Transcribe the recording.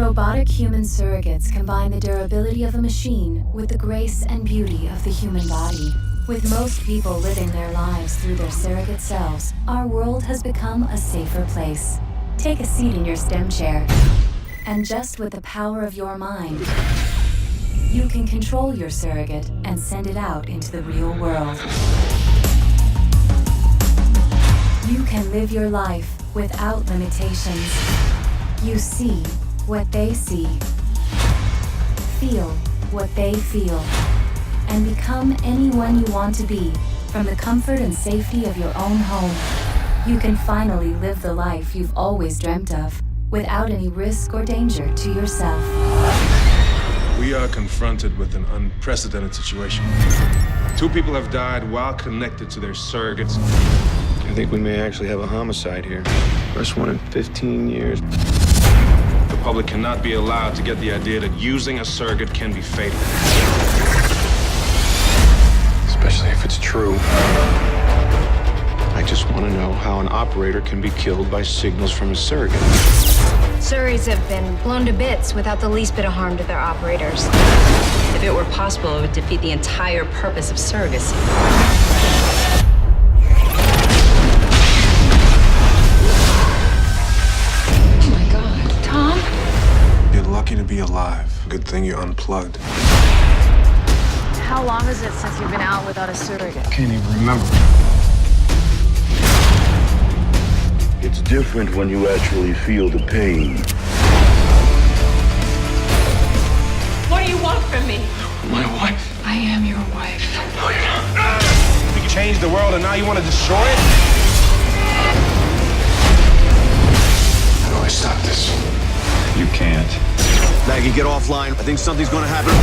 Robotic human surrogates combine the durability of a machine with the grace and beauty of the human body. With most people living their lives through their surrogate selves, our world has become a safer place. Take a seat in your STEM chair, and just with the power of your mind, you can control your surrogate and send it out into the real world. You can live your life without limitations. You see what they see, feel what they feel, and become anyone you want to be from the comfort and safety of your own home. You can finally live the life you've always dreamt of without any risk or danger to yourself. We are confronted with an unprecedented situation. 2 people have died while connected to their surrogates. I think we may actually have a homicide here. First one in 15 years. The public cannot be allowed to get the idea that using a surrogate can be fatal. Especially if it's true. I just want to know how an operator can be killed by signals from a surrogate. Surreys have been blown to bits without the least bit of harm to their operators. If it were possible, it would defeat the entire purpose of surrogacy. Oh my God, Tom? You're lucky to be alive. Good thing you're unplugged. How long is it since you've been out without a surrogate? Can't even remember. It's different when you actually feel the pain. What do you want from me? My wife. I am your wife. No, you're not. You can change the world and now you want to destroy it? How do I stop this? You can't. Maggie, get offline. I think something's gonna happen.